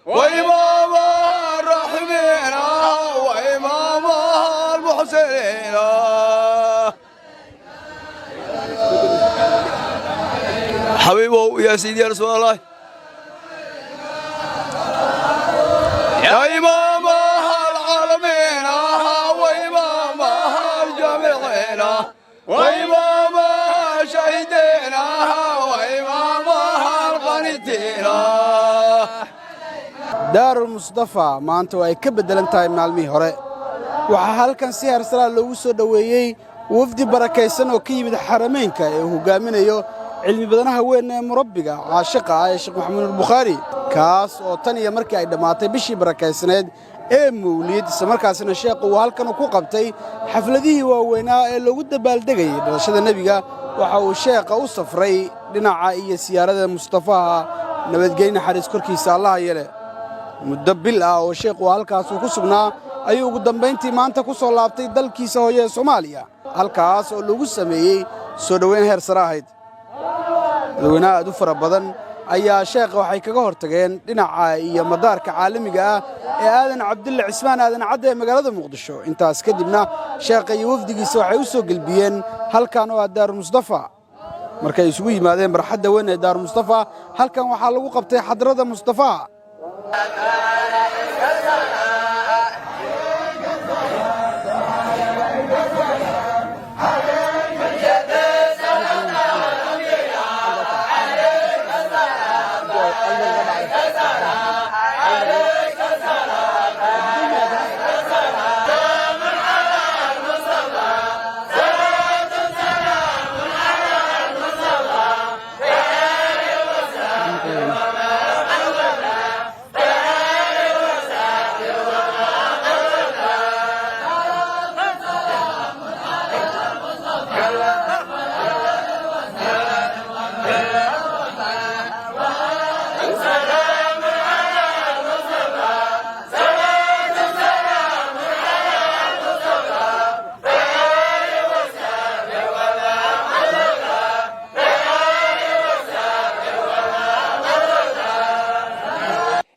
وإمامها الرحمين وإمامها المحسنين حبيبه يا سيدي يا رسول الله يا إمامها العالمين وإمامها الجميعين وإمامها شهيدين وإمامها القانتين دار المصطفى maanta way ka bedelan tahay maalmihii hore waxa halkan si heersara loogu soo dhaweeyay wafdi barakaysan oo ka yimid xarameynka ee hogaaminayo cilmi badanaha weyn ee murabbiga caashiqa ah ee Sheekh Maxamed Bukhari kaas oo tan iyo markii ay dhamaatay bishii barakaysaneed ee Mawlid isla markaasina sheekhu uu halkan ku qabtay xafladihii waaweynaa ee lagu dabaaldegay dhalashada nabiga waxa uu sheekha u safray dhinaca iyo siyaarada Mustafa nabadgelyo xariis korkiisa Allah yeele muddo bil ah oo sheekhu halkaas uu ku sugnaa ayuu ugu dambeyntii maanta ku soo laabtay dalkiisa hooyo ee Soomaaliya halkaas oo lagu sameeyay soo dhaweyn heer sare ahayd dadweynaha aad u fara badan ayaa sheekha waxay kaga hortageen dhinaca iyo madaarka caalamiga ah ee aadan cabdulle cismaan aadan cadde ee magaalada muqdisho intaas kadibna sheekha iyo wafdigiisa waxay u soo galbiyeen halkan oo daar Mustafa markay isugu yimaadeen barxadda weyn ee daar Mustafa halkan waxaa lagu qabtay xadrada Mustafa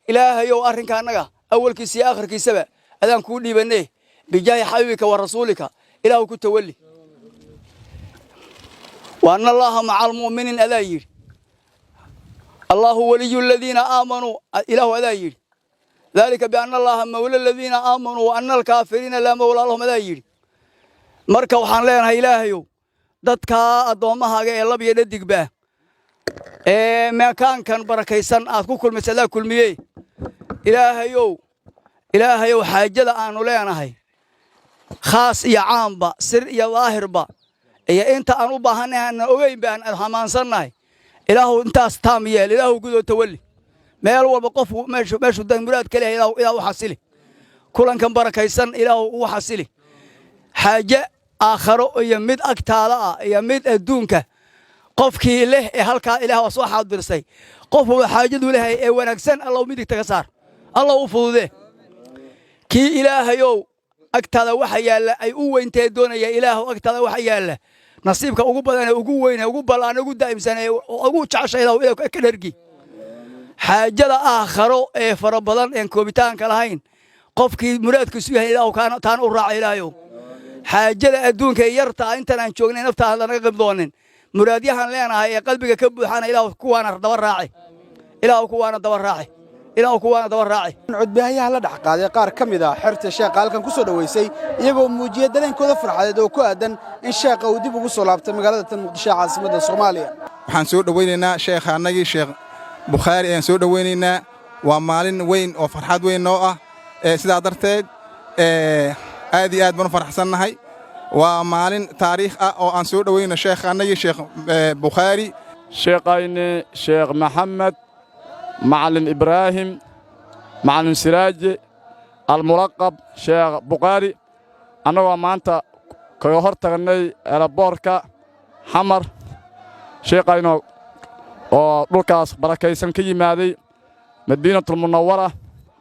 إلهي وأرنك أنك أول كيسي آخر كيسبة أذان كوني بنيه بجاه حبيبك ورسولك إله كنت ولي وأن الله مع المؤمنين أذاير الله ولي الذين آمنوا إله أذاير ذلك بأن الله مولى الذين آمنوا وأن الكافرين لا مولى لهم أذاير مركا وحان لنا إلهي dadka adoomahaaga ee lab iyo dhadig baa meekaankan barakaysan aad ku kulmaysadaa kulmiyey ilaahayow xaajada aanu leenahay khaas iyo caamba sir iyo daahirba iyo inta aan u baahanahay aan ogeyn baan hamaansannahay ilaahu intaas taam yeel ilaahu gudo tawalli meel walba qof meeshu dan muraad kale ilaahu xasili kulankan barakaysan ilaahu u xasili xaaje aakhiro iyo mid agtaada ah iyo mid adduunka qofkii leh ee halka ilaahu soo xaadirsay qof uu xaajadu leeyahay ee wanaagsan Allah midigta ka saar Allah u fudude kii ilaahayow agtaada waxa yaala ay u weynteed doonaya ilaahu agtaada waxa yaala nasiibka ugu badan ee ugu weyn ee ugu balaan ugu daa'imsan ee ugu jeceshay ilaahu ka dhargi xaajada aakhiro ee fara badan ee koobitaanka lahayn qofkii muraadkiisu yahay ilaahu taan u raac ilaahayow xaajada adduunka yarta inta aan joognay naftaada naga qibdoonin muraadyahan leenahay ee qalbiga ka buuxana ilaahu kuwaana daba raaci ilaahu kuwaana daba raaci codbaahiyaha la dhax qaaday qaar kamid ah xirta sheekha halkan ku soo dhaweysay iyagoo muujiyay dareenkooda farxadeed oo ku aadan in sheekha uu dib ugu soo laabtay magaalada Muqdisho caasimadda Soomaaliya waxaan soo dhaweynaynaa sheekhanagii Sheekh Bukhari aan soo dhaweynaynaa waa maalin weyn oo farxad weyn noo ah sidaa darteed aad iyo aad baan faraxsanahay waa maalin taariikh ah oo aan soo dhaweyno sheekhanagii Sheekh Bukhari sheekhayni Sheekh Maxamed معلم إبراهيم معلم سراج الملقب شيخ بخاري أنا ومانتا كهرت غني على بوركا حمر شيخينو لوكاس بركيسن كي مادي مدينة المنورة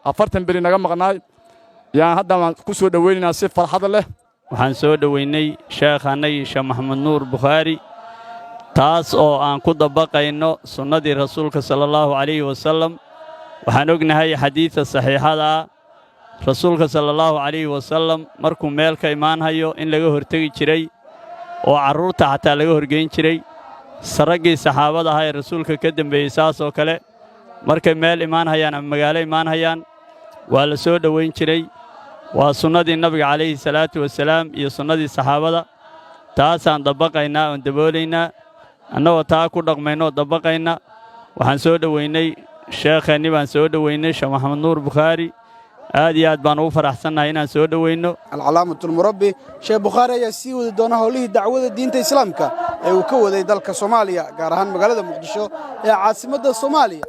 أفرتن بري نجا مغناي يعني هذا ما كسر دوينا سيف فرحة له waxaan soo dhaweynay sheekhanay Sheekh Maxamed Nuur Bukhari taas oo aan ku dabaqayno sunnadii rasuulka sallallahu alayhi wasallam waxaan ognahay xadiidka saxiixada rasuulka sallallahu alayhi wasallam markuu meel ka imaanayo in laga hortagi jiray oo carruurta xataa laga horgeyn jiray saragii saxaabada ah ee rasuulka ka dambeeyay saas oo kale markay meel imaanayaan ama magaalo imaanayaan waa la soo dhaweyn jiray waa sunnadii nabiga calayhi salaatu wasalaam iyo sunnadii saxaabada taasaan dabaqaynaa oon daboolaynaa annagoo taa ku dhaqmayno dabaqayna waxaan soo dhaweynay sheekheeni baan soo dhaweynay sheekh maxamed nuur bukhaari aad iyo aad baan ugu faraxsannahay inaan soo dhaweyno alcalaamatul murabbi sheekh bukhaari ayaa sii wadi doona howlihii dacwada diinta islaamka ee uu ka waday dalka Soomaaliya gaar ahaan magaalada Muqdisho ee caasimadda Soomaaliya